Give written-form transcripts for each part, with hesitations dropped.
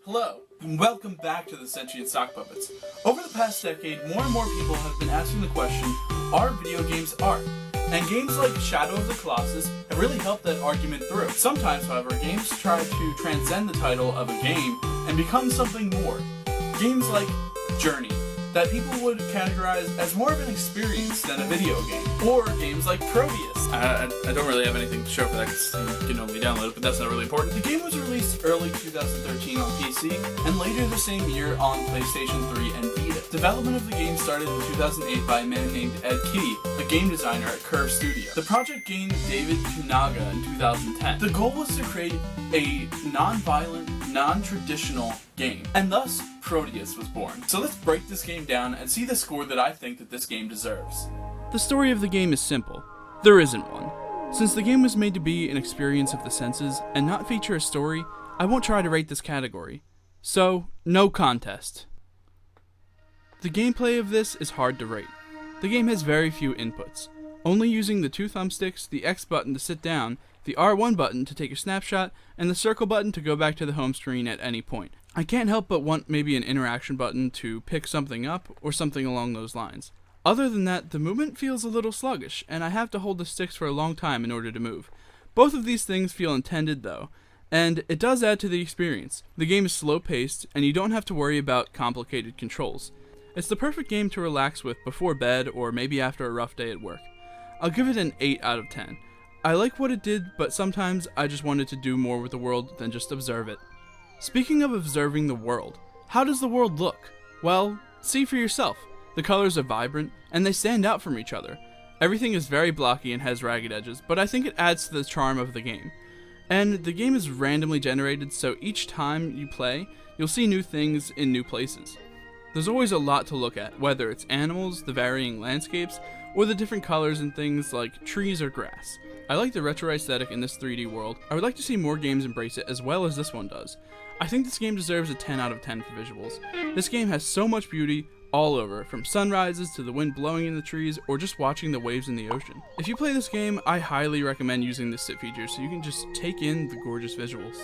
Hello, and welcome back to the Sentient Sock Puppets. Over the past decade, more and more people have been asking the question, are video games art? And games like Shadow of the Colossus have really helped that argument through. Sometimes, however, games try to transcend the title of a game and become something more. Games like Journey, that people would categorize as more of an experience than a video game. Or games like Proteus. I don't really have anything to show for that because you can only download it, but that's not really important. The game was released early 2013 on PC, and later the same year on PlayStation 3 and Vita. Development of the game started in 2008 by a man named Ed Kitty, a game designer at Curve Studio. The project gained David Kunaga in 2010. The goal was to create a non-violent, non-traditional game, and thus Proteus was born. So let's break this game down and see the score that I think that this game deserves. The story of the game is simple. There isn't one. Since the game was made to be an experience of the senses and not feature a story, I won't try to rate this category. So, no contest. The gameplay of this is hard to rate. The game has very few inputs, only using the two thumbsticks, the X button to sit down, the R1 button to take a snapshot, and the circle button to go back to the home screen at any point. I can't help but want maybe an interaction button to pick something up or something along those lines. Other than that, the movement feels a little sluggish, and I have to hold the sticks for a long time in order to move. Both of these things feel intended though, and it does add to the experience. The game is slow-paced, and you don't have to worry about complicated controls. It's the perfect game to relax with before bed or maybe after a rough day at work. I'll give it an 8 out of 10. I like what it did, but sometimes I just wanted to do more with the world than just observe it. Speaking of observing the world, how does the world look? Well, see for yourself. The colors are vibrant, and they stand out from each other. Everything is very blocky and has ragged edges, but I think it adds to the charm of the game. And the game is randomly generated, so each time you play, you'll see new things in new places. There's always a lot to look at, whether it's animals, the varying landscapes, or the different colors and things like trees or grass. I like the retro aesthetic in this 3D world. I would like to see more games embrace it as well as this one does. I think this game deserves a 10 out of 10 for visuals. This game has so much beauty all over, from sunrises to the wind blowing in the trees or just watching the waves in the ocean. If you play this game, I highly recommend using the sit feature so you can just take in the gorgeous visuals.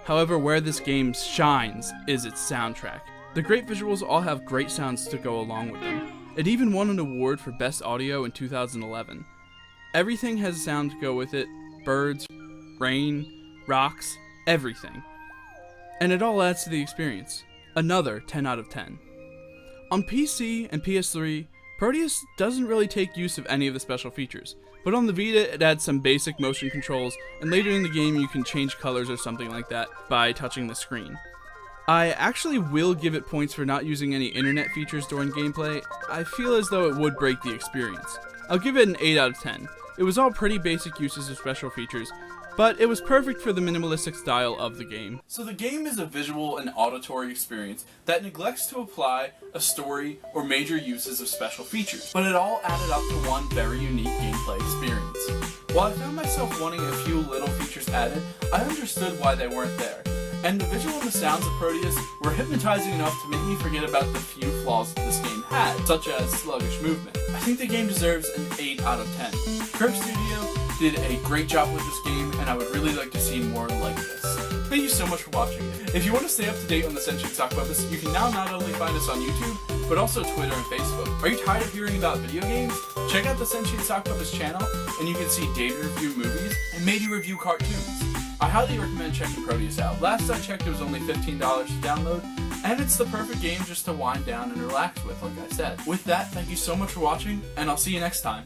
However, where this game shines is its soundtrack. The great visuals all have great sounds to go along with them. It even won an award for Best Audio in 2011. Everything has a sound to go with it: birds, rain, rocks, everything. And it all adds to the experience. Another 10 out of 10. On PC and PS3, Proteus doesn't really take use of any of the special features, but on the Vita it adds some basic motion controls, and later in the game you can change colors or something like that by touching the screen. I actually will give it points for not using any internet features during gameplay. I feel as though it would break the experience. I'll give it an 8 out of 10. It was all pretty basic uses of special features, but it was perfect for the minimalistic style of the game. So the game is a visual and auditory experience that neglects to apply a story or major uses of special features, but it all added up to one very unique gameplay experience. While I found myself wanting a few little features added, I understood why they weren't there. And the visual and the sounds of Proteus were hypnotizing enough to make me forget about the few flaws that this game had, such as sluggish movement. I think the game deserves an 8 out of 10. Curve Studio did a great job with this game, and I would really like to see more like this. Thank you so much for watching. If you want to stay up to date on the Sentient Sock Puppets, you can now not only find us on YouTube, but also Twitter and Facebook. Are you tired of hearing about video games? Check out the Sentient Sock Puppets channel, and you can see David review movies and maybe review cartoons. I highly recommend checking Proteus out. Last I checked, it was only $15 to download, and it's the perfect game just to wind down and relax with, like I said. With that, thank you so much for watching, and I'll see you next time.